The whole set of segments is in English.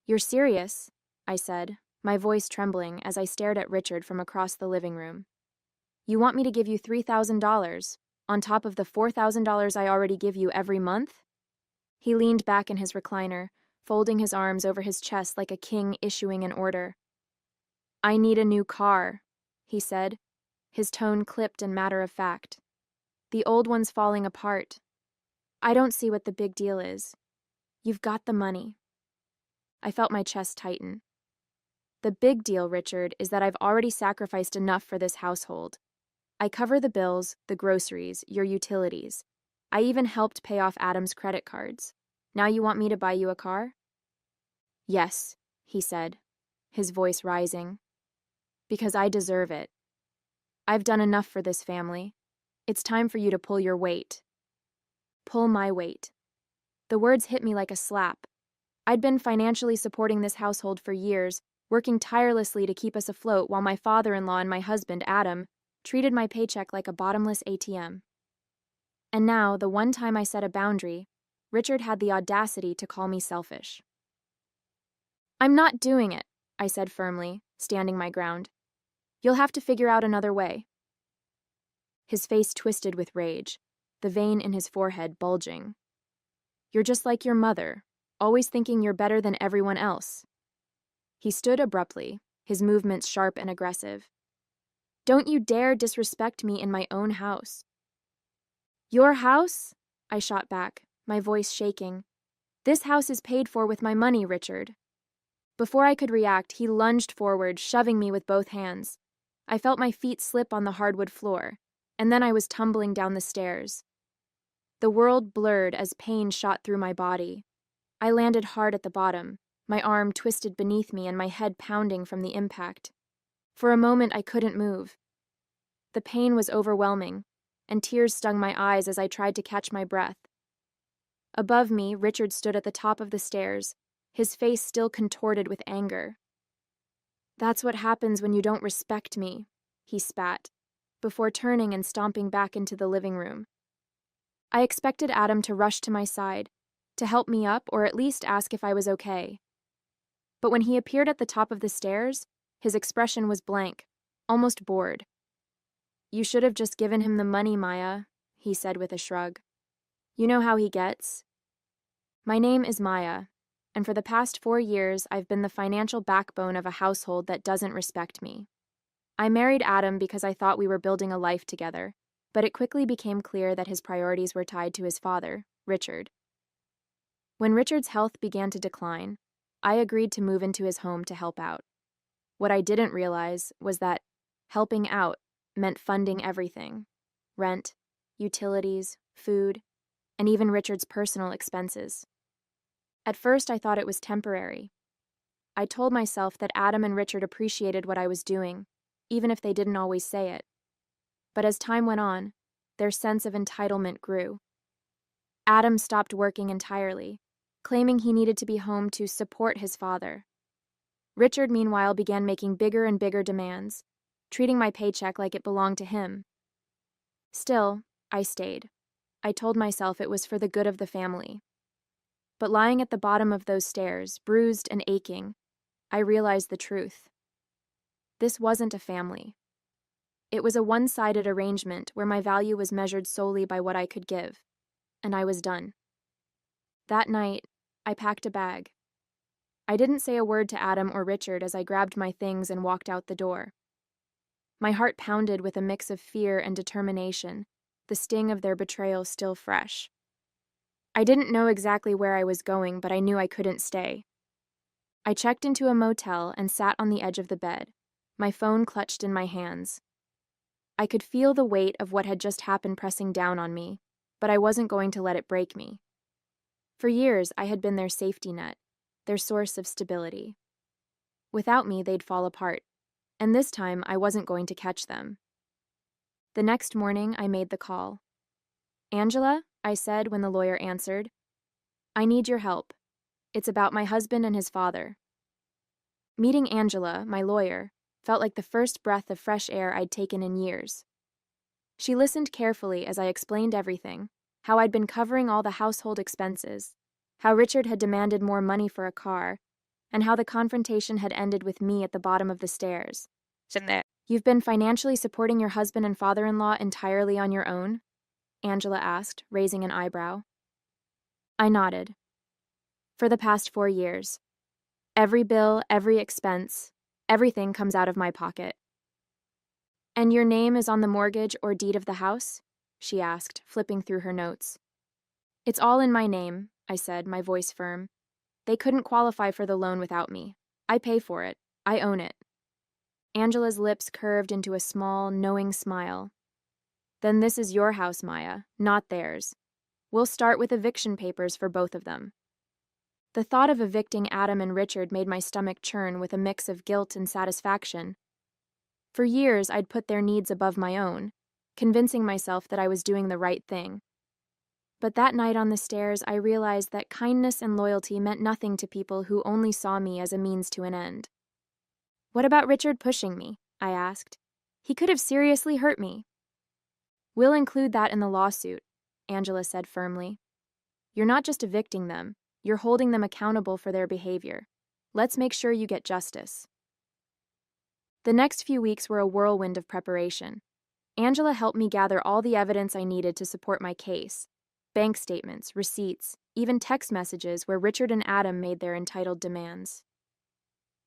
You're serious? I said, my voice trembling as I stared at Richard from across the living room. You want me to give you $3,000, on top of the $4,000 I already give you every month? He leaned back in his recliner, folding his arms over his chest like a king issuing an order. I need a new car, he said, his tone clipped and matter-of-fact. The old one's falling apart. I don't see what the big deal is. You've got the money. I felt my chest tighten. The big deal, Richard, is that I've already sacrificed enough for this household. I cover the bills, the groceries, your utilities. I even helped pay off Adam's credit cards. Now you want me to buy you a car? Yes, he said, his voice rising. Because I deserve it. I've done enough for this family. It's time for you to pull your weight. Pull my weight. The words hit me like a slap. I'd been financially supporting this household for years, working tirelessly to keep us afloat while my father-in-law and my husband, Adam, treated my paycheck like a bottomless ATM. And now, the one time I set a boundary, Richard had the audacity to call me selfish. I'm not doing it, I said firmly, standing my ground. You'll have to figure out another way. His face twisted with rage, the vein in his forehead bulging. You're just like your mother, always thinking you're better than everyone else. He stood abruptly, his movements sharp and aggressive. Don't you dare disrespect me in my own house. Your house? I shot back, my voice shaking. This house is paid for with my money, Richard. Before I could react, he lunged forward, shoving me with both hands. I felt my feet slip on the hardwood floor, and then I was tumbling down the stairs. The world blurred as pain shot through my body. I landed hard at the bottom, my arm twisted beneath me and my head pounding from the impact. For a moment, I couldn't move. The pain was overwhelming, and tears stung my eyes as I tried to catch my breath. Above me, Richard stood at the top of the stairs, his face still contorted with anger. That's what happens when you don't respect me, he spat, before turning and stomping back into the living room. I expected Adam to rush to my side, to help me up or at least ask if I was okay. But when he appeared at the top of the stairs, his expression was blank, almost bored. You should have just given him the money, Maya, he said with a shrug. You know how he gets. My name is Maya, and for the past 4 years I've been the financial backbone of a household that doesn't respect me. I married Adam because I thought we were building a life together, but it quickly became clear that his priorities were tied to his father, Richard. When Richard's health began to decline, I agreed to move into his home to help out. What I didn't realize was that helping out meant funding everything: rent, utilities, food, and even Richard's personal expenses. At first, I thought it was temporary. I told myself that Adam and Richard appreciated what I was doing, even if they didn't always say it. But as time went on, their sense of entitlement grew. Adam stopped working entirely, claiming he needed to be home to support his father. Richard, meanwhile, began making bigger and bigger demands, treating my paycheck like it belonged to him. Still, I stayed. I told myself it was for the good of the family. But lying at the bottom of those stairs, bruised and aching, I realized the truth. This wasn't a family. It was a one-sided arrangement where my value was measured solely by what I could give, and I was done. That night, I packed a bag. I didn't say a word to Adam or Richard as I grabbed my things and walked out the door. My heart pounded with a mix of fear and determination, the sting of their betrayal still fresh. I didn't know exactly where I was going, but I knew I couldn't stay. I checked into a motel and sat on the edge of the bed, my phone clutched in my hands. I could feel the weight of what had just happened pressing down on me, but I wasn't going to let it break me. For years, I had been their safety net, their source of stability. Without me, they'd fall apart, and this time I wasn't going to catch them. The next morning, I made the call. Angela, I said when the lawyer answered, I need your help. It's about my husband and his father. Meeting Angela, my lawyer, felt like the first breath of fresh air I'd taken in years. She listened carefully as I explained everything, how I'd been covering all the household expenses, how Richard had demanded more money for a car, and how the confrontation had ended with me at the bottom of the stairs. You've been financially supporting your husband and father-in-law entirely on your own? Angela asked, raising an eyebrow. I nodded. For the past 4 years. Every bill, every expense, everything comes out of my pocket. And your name is on the mortgage or deed of the house? She asked, flipping through her notes. It's all in my name, I said, my voice firm. They couldn't qualify for the loan without me. I pay for it. I own it. Angela's lips curved into a small, knowing smile. Then this is your house, Maya, not theirs. We'll start with eviction papers for both of them. The thought of evicting Adam and Richard made my stomach churn with a mix of guilt and satisfaction. For years, I'd put their needs above my own, convincing myself that I was doing the right thing. But that night on the stairs, I realized that kindness and loyalty meant nothing to people who only saw me as a means to an end. What about Richard pushing me? I asked. He could have seriously hurt me. We'll include that in the lawsuit, Angela said firmly. You're not just evicting them, you're holding them accountable for their behavior. Let's make sure you get justice. The next few weeks were a whirlwind of preparation. Angela helped me gather all the evidence I needed to support my case. Bank statements, receipts, even text messages where Richard and Adam made their entitled demands.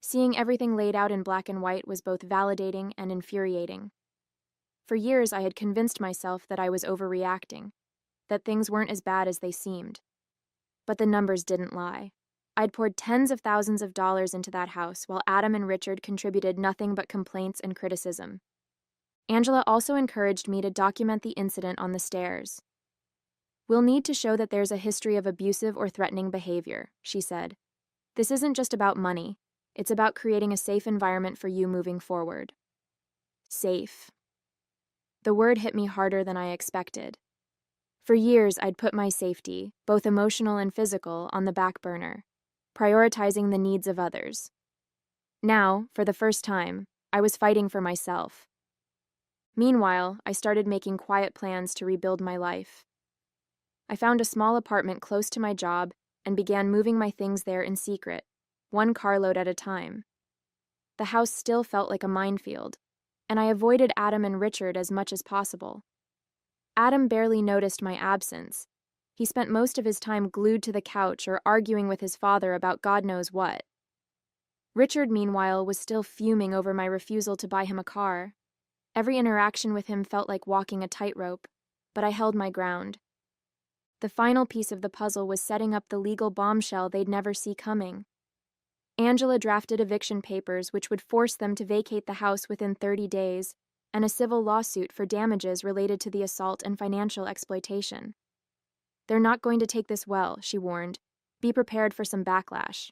Seeing everything laid out in black and white was both validating and infuriating. For years, I had convinced myself that I was overreacting, that things weren't as bad as they seemed. But the numbers didn't lie. I'd poured tens of thousands of dollars into that house while Adam and Richard contributed nothing but complaints and criticism. Angela also encouraged me to document the incident on the stairs. We'll need to show that there's a history of abusive or threatening behavior, she said. This isn't just about money. It's about creating a safe environment for you moving forward. Safe. The word hit me harder than I expected. For years, I'd put my safety, both emotional and physical, on the back burner, prioritizing the needs of others. Now, for the first time, I was fighting for myself. Meanwhile, I started making quiet plans to rebuild my life. I found a small apartment close to my job and began moving my things there in secret, one carload at a time. The house still felt like a minefield, and I avoided Adam and Richard as much as possible. Adam barely noticed my absence. He spent most of his time glued to the couch or arguing with his father about God knows what. Richard, meanwhile, was still fuming over my refusal to buy him a car. Every interaction with him felt like walking a tightrope, but I held my ground. The final piece of the puzzle was setting up the legal bombshell they'd never see coming. Angela drafted eviction papers which would force them to vacate the house within 30 days, and a civil lawsuit for damages related to the assault and financial exploitation. They're not going to take this well, she warned. Be prepared for some backlash.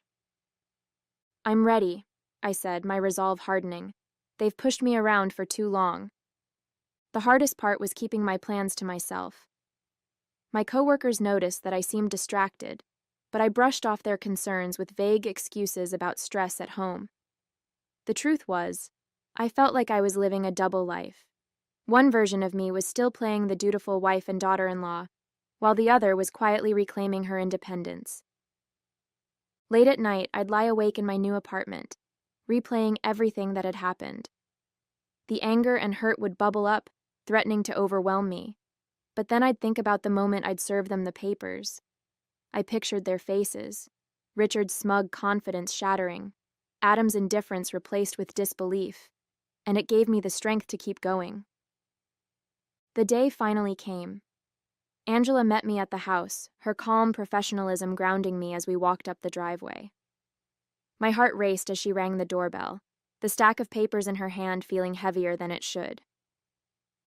I'm ready, I said, my resolve hardening. They've pushed me around for too long. The hardest part was keeping my plans to myself. My coworkers noticed that I seemed distracted, but I brushed off their concerns with vague excuses about stress at home. The truth was, I felt like I was living a double life. One version of me was still playing the dutiful wife and daughter-in-law, while the other was quietly reclaiming her independence. Late at night, I'd lie awake in my new apartment, replaying everything that had happened. The anger and hurt would bubble up, threatening to overwhelm me. But then I'd think about the moment I'd serve them the papers. I pictured their faces, Richard's smug confidence shattering, Adam's indifference replaced with disbelief, and it gave me the strength to keep going. The day finally came. Angela met me at the house, her calm professionalism grounding me as we walked up the driveway. My heart raced as she rang the doorbell, the stack of papers in her hand feeling heavier than it should.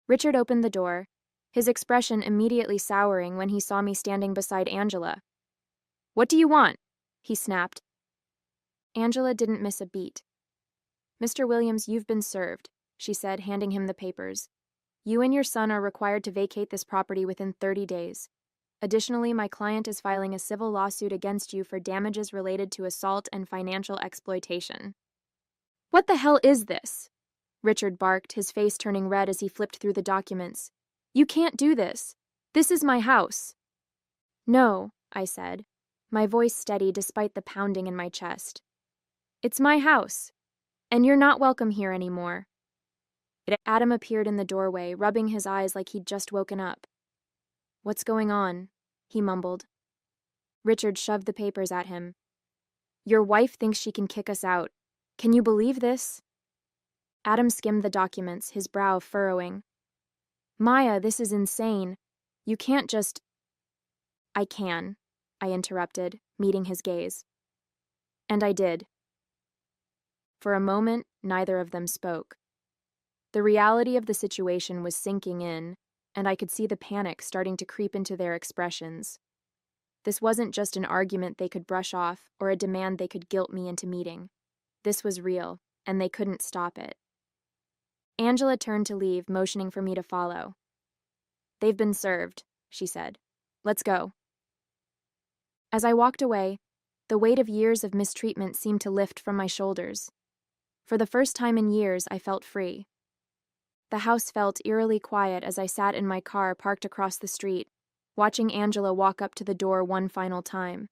Richard opened the door, his expression immediately souring when he saw me standing beside Angela. "What do you want?" he snapped. Angela didn't miss a beat. "Mr. Williams, you've been served," she said, handing him the papers. "You and your son are required to vacate this property within 30 days. Additionally, my client is filing a civil lawsuit against you for damages related to assault and financial exploitation." "What the hell is this?" Richard barked, his face turning red as he flipped through the documents. "You can't do this. This is my house." "No," I said, my voice steady despite the pounding in my chest. It's my house, and you're not welcome here anymore. Adam appeared in the doorway, rubbing his eyes like he'd just woken up. What's going on? He mumbled. Richard shoved the papers at him. Your wife thinks she can kick us out. Can you believe this? Adam skimmed the documents, his brow furrowing. Maya, this is insane. You can't just... I can, I interrupted, meeting his gaze. And I did. For a moment, neither of them spoke. The reality of the situation was sinking in, and I could see the panic starting to creep into their expressions. This wasn't just an argument they could brush off or a demand they could guilt me into meeting. This was real, and they couldn't stop it. Angela turned to leave, motioning for me to follow. They've been served, she said. Let's go. As I walked away, the weight of years of mistreatment seemed to lift from my shoulders. For the first time in years, I felt free. The house felt eerily quiet as I sat in my car parked across the street, watching Angela walk up to the door one final time.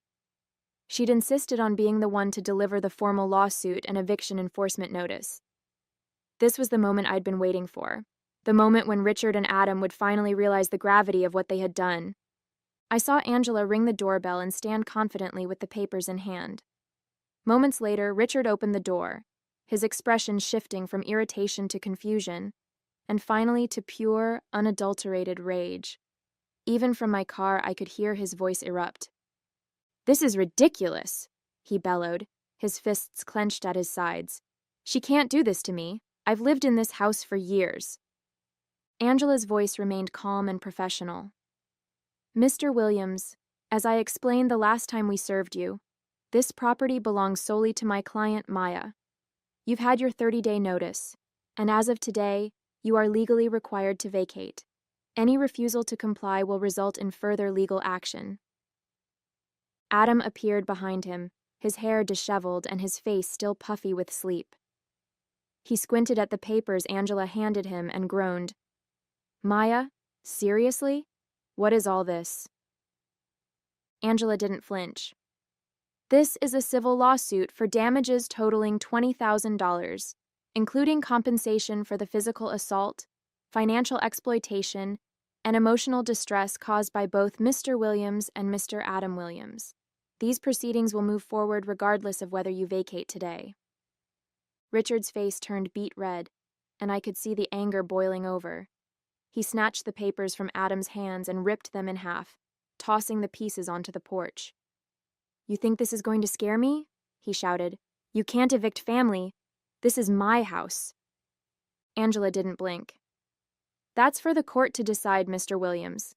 She'd insisted on being the one to deliver the formal lawsuit and eviction enforcement notice. This was the moment I'd been waiting for, the moment when Richard and Adam would finally realize the gravity of what they had done. I saw Angela ring the doorbell and stand confidently with the papers in hand. Moments later, Richard opened the door, his expression shifting from irritation to confusion, and finally to pure, unadulterated rage. Even from my car, I could hear his voice erupt. This is ridiculous, he bellowed, his fists clenched at his sides. She can't do this to me. I've lived in this house for years. Angela's voice remained calm and professional. Mr. Williams, as I explained the last time we served you, this property belongs solely to my client, Maya. You've had your 30-day notice, and as of today, you are legally required to vacate. Any refusal to comply will result in further legal action. Adam appeared behind him, his hair disheveled and his face still puffy with sleep. He squinted at the papers Angela handed him and groaned. Maya, seriously? What is all this? Angela didn't flinch. This is a civil lawsuit for damages totaling $20,000, including compensation for the physical assault, financial exploitation, and emotional distress caused by both Mr. Williams and Mr. Adam Williams. These proceedings will move forward regardless of whether you vacate today. Richard's face turned beet red, and I could see the anger boiling over. He snatched the papers from Adam's hands and ripped them in half, tossing the pieces onto the porch. You think this is going to scare me? He shouted. You can't evict family. This is my house. Angela didn't blink. That's for the court to decide, Mr. Williams.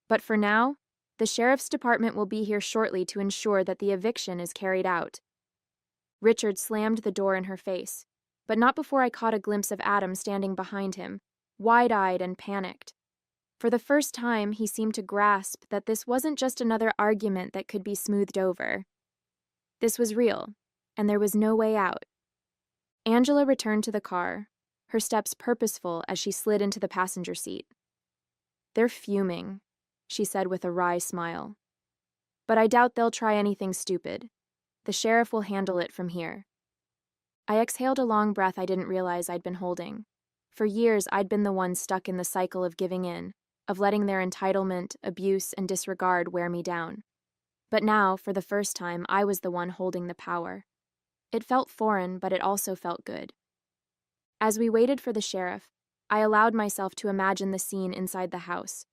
But for now, the sheriff's department will be here shortly to ensure that the eviction is carried out. Richard slammed the door in her face, but not before I caught a glimpse of Adam standing behind him, wide-eyed and panicked. For the first time, he seemed to grasp that this wasn't just another argument that could be smoothed over. This was real, and there was no way out. Angela returned to the car, her steps purposeful as she slid into the passenger seat. They're fuming, she said with a wry smile. But I doubt they'll try anything stupid. The sheriff will handle it from here. I exhaled a long breath I didn't realize I'd been holding. For years, I'd been the one stuck in the cycle of giving in, of letting their entitlement, abuse, and disregard wear me down. But now, for the first time, I was the one holding the power. It felt foreign, but it also felt good. As we waited for the sheriff, I allowed myself to imagine the scene inside the house.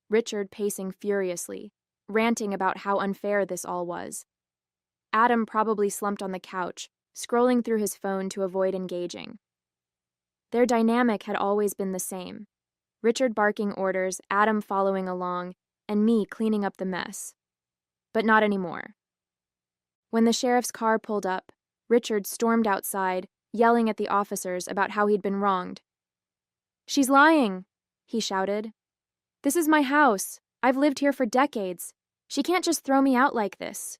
Richard pacing furiously, ranting about how unfair this all was. Adam probably slumped on the couch, scrolling through his phone to avoid engaging. Their dynamic had always been the same. Richard barking orders, Adam following along, and me cleaning up the mess. But not anymore. When the sheriff's car pulled up, Richard stormed outside, yelling at the officers about how he'd been wronged. She's lying, he shouted. This is my house. I've lived here for decades. She can't just throw me out like this.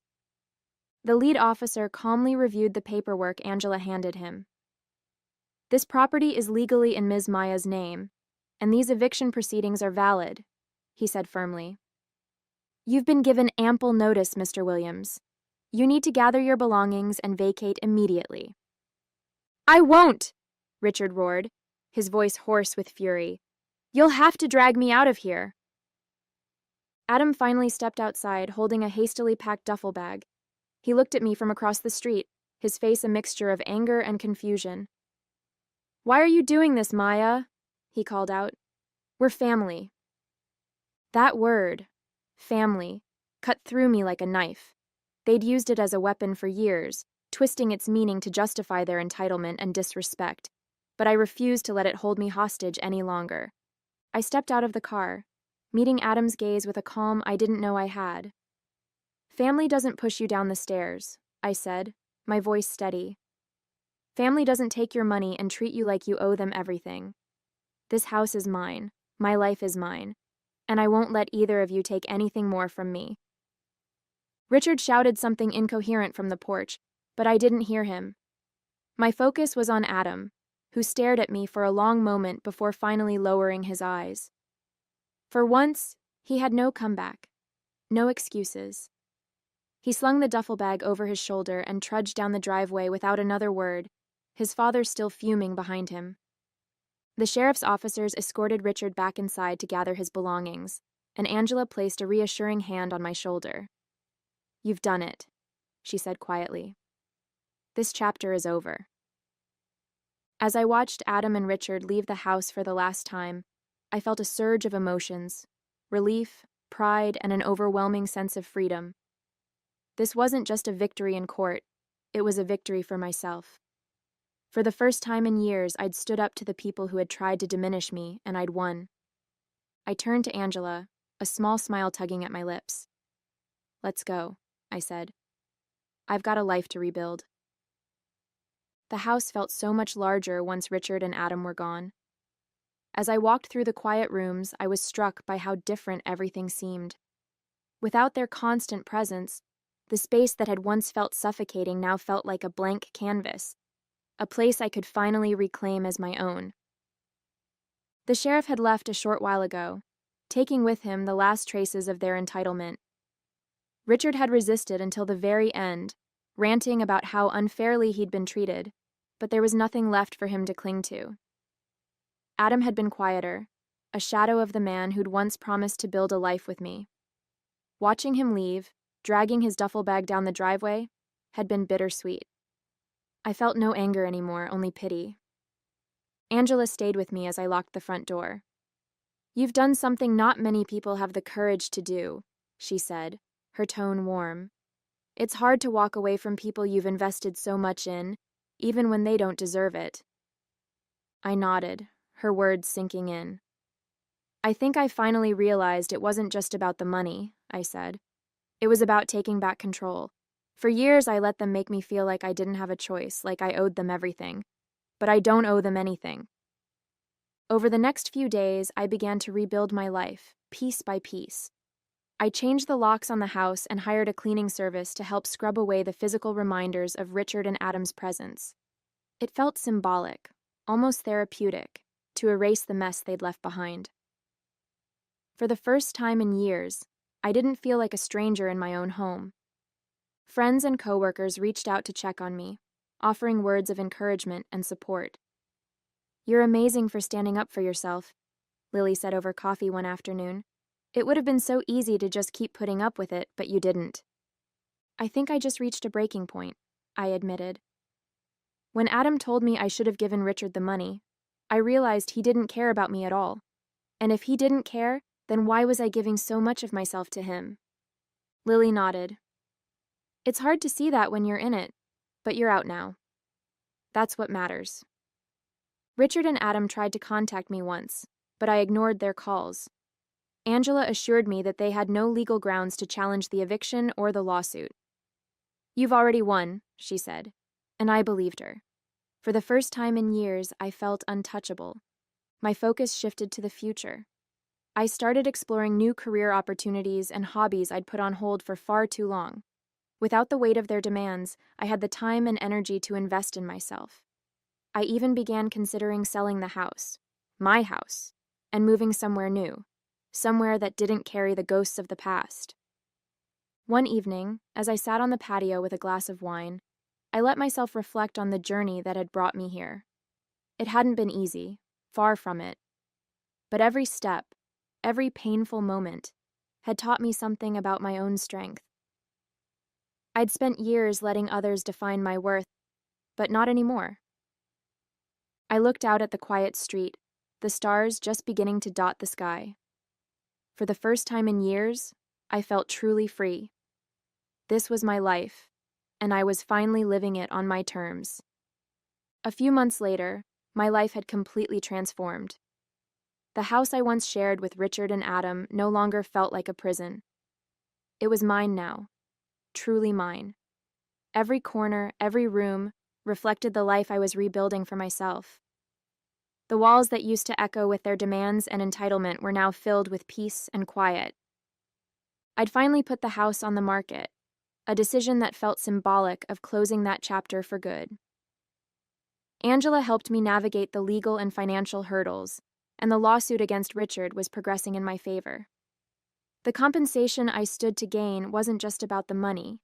The lead officer calmly reviewed the paperwork Angela handed him. This property is legally in Ms. Maya's name, and these eviction proceedings are valid, he said firmly. You've been given ample notice, Mr. Williams. You need to gather your belongings and vacate immediately." "I won't!" Richard roared, his voice hoarse with fury. "You'll have to drag me out of here." Adam finally stepped outside, holding a hastily packed duffel bag. He looked at me from across the street, his face a mixture of anger and confusion. "Why are you doing this, Maya?" he called out. "We're family." That word, family, cut through me like a knife. They'd used it as a weapon for years, twisting its meaning to justify their entitlement and disrespect, but I refused to let it hold me hostage any longer. I stepped out of the car, meeting Adam's gaze with a calm I didn't know I had. "Family doesn't push you down the stairs," I said, my voice steady. "Family doesn't take your money and treat you like you owe them everything. This house is mine, my life is mine, and I won't let either of you take anything more from me." Richard shouted something incoherent from the porch, but I didn't hear him. My focus was on Adam, who stared at me for a long moment before finally lowering his eyes. For once, he had no comeback, no excuses. He slung the duffel bag over his shoulder and trudged down the driveway without another word, his father still fuming behind him. The sheriff's officers escorted Richard back inside to gather his belongings, and Angela placed a reassuring hand on my shoulder. "You've done it," she said quietly. "This chapter is over." As I watched Adam and Richard leave the house for the last time, I felt a surge of emotions, relief, pride, and an overwhelming sense of freedom. This wasn't just a victory in court, it was a victory for myself. For the first time in years, I'd stood up to the people who had tried to diminish me, and I'd won. I turned to Angela, a small smile tugging at my lips. "Let's go," I said. "I've got a life to rebuild." The house felt so much larger once Richard and Adam were gone. As I walked through the quiet rooms, I was struck by how different everything seemed. Without their constant presence, the space that had once felt suffocating now felt like a blank canvas, a place I could finally reclaim as my own. The sheriff had left a short while ago, taking with him the last traces of their entitlement. Richard had resisted until the very end, ranting about how unfairly he'd been treated, but there was nothing left for him to cling to. Adam had been quieter, a shadow of the man who'd once promised to build a life with me. Watching him leave, dragging his duffel bag down the driveway, had been bittersweet. I felt no anger anymore, only pity. Angela stayed with me as I locked the front door. "You've done something not many people have the courage to do," she said, her tone warm. "It's hard to walk away from people you've invested so much in, even when they don't deserve it." I nodded, her words sinking in. "I think I finally realized it wasn't just about the money," I said. "It was about taking back control. For years I let them make me feel like I didn't have a choice, like I owed them everything. But I don't owe them anything." Over the next few days, I began to rebuild my life, piece by piece. I changed the locks on the house and hired a cleaning service to help scrub away the physical reminders of Richard and Adam's presence. It felt symbolic, almost therapeutic, to erase the mess they'd left behind. For the first time in years, I didn't feel like a stranger in my own home. Friends and coworkers reached out to check on me, offering words of encouragement and support. "You're amazing for standing up for yourself," Lily said over coffee one afternoon. "It would have been so easy to just keep putting up with it, but you didn't." "I think I just reached a breaking point," I admitted. When Adam told me I should have given Richard the money, I realized he didn't care about me at all. And if he didn't care, then why was I giving so much of myself to him? Lily nodded. "It's hard to see that when you're in it, but you're out now. That's what matters." Richard and Adam tried to contact me once, but I ignored their calls. Angela assured me that they had no legal grounds to challenge the eviction or the lawsuit. "You've already won," she said, and I believed her. For the first time in years, I felt untouchable. My focus shifted to the future. I started exploring new career opportunities and hobbies I'd put on hold for far too long. Without the weight of their demands, I had the time and energy to invest in myself. I even began considering selling the house, my house, and moving somewhere new, somewhere that didn't carry the ghosts of the past. One evening, as I sat on the patio with a glass of wine, I let myself reflect on the journey that had brought me here. It hadn't been easy, far from it. But every step, every painful moment, had taught me something about my own strength. I'd spent years letting others define my worth, but not anymore. I looked out at the quiet street, the stars just beginning to dot the sky. For the first time in years, I felt truly free. This was my life, and I was finally living it on my terms. A few months later, my life had completely transformed. The house I once shared with Richard and Adam no longer felt like a prison. It was mine now, truly mine. Every corner, every room, reflected the life I was rebuilding for myself. The walls that used to echo with their demands and entitlement were now filled with peace and quiet. I'd finally put the house on the market, a decision that felt symbolic of closing that chapter for good. Angela helped me navigate the legal and financial hurdles, and the lawsuit against Richard was progressing in my favor. The compensation I stood to gain wasn't just about the money,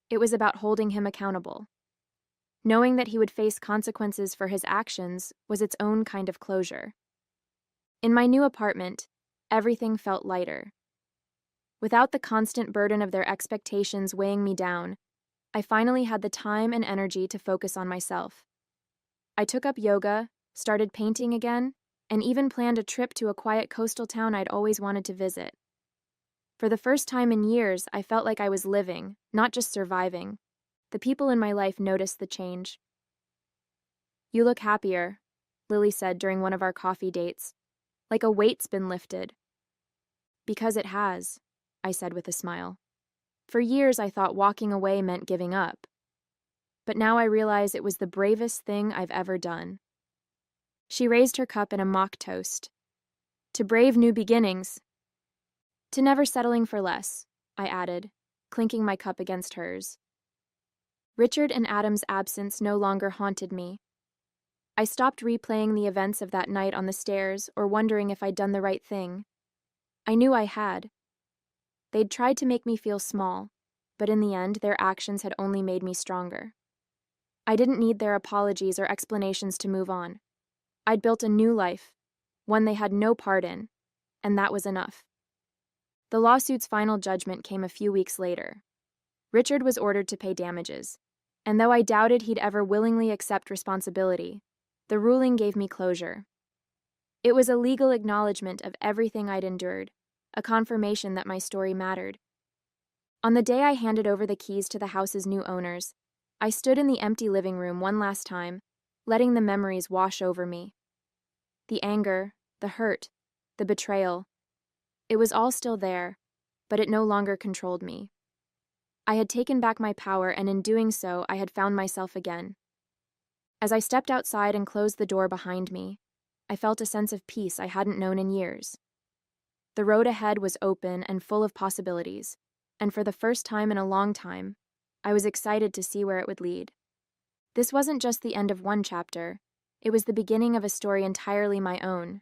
it was about holding him accountable. Knowing that he would face consequences for his actions was its own kind of closure. In my new apartment, everything felt lighter. Without the constant burden of their expectations weighing me down, I finally had the time and energy to focus on myself. I took up yoga, started painting again, and even planned a trip to a quiet coastal town I'd always wanted to visit. For the first time in years, I felt like I was living, not just surviving. The people in my life noticed the change. "You look happier," Lily said during one of our coffee dates. "Like a weight's been lifted." "Because it has," I said with a smile. For years I thought walking away meant giving up. But now I realize it was the bravest thing I've ever done. She raised her cup in a mock toast. "To brave new beginnings." "To never settling for less," I added, clinking my cup against hers. Richard and Adam's absence no longer haunted me. I stopped replaying the events of that night on the stairs or wondering if I'd done the right thing. I knew I had. They'd tried to make me feel small, but in the end, their actions had only made me stronger. I didn't need their apologies or explanations to move on. I'd built a new life, one they had no part in, and that was enough. The lawsuit's final judgment came a few weeks later. Richard was ordered to pay damages, and though I doubted he'd ever willingly accept responsibility, the ruling gave me closure. It was a legal acknowledgement of everything I'd endured, a confirmation that my story mattered. On the day I handed over the keys to the house's new owners, I stood in the empty living room one last time, letting the memories wash over me. The anger, the hurt, the betrayal. It was all still there, but it no longer controlled me. I had taken back my power, and in doing so, I had found myself again. As I stepped outside and closed the door behind me, I felt a sense of peace I hadn't known in years. The road ahead was open and full of possibilities, and for the first time in a long time, I was excited to see where it would lead. This wasn't just the end of one chapter, it was the beginning of a story entirely my own,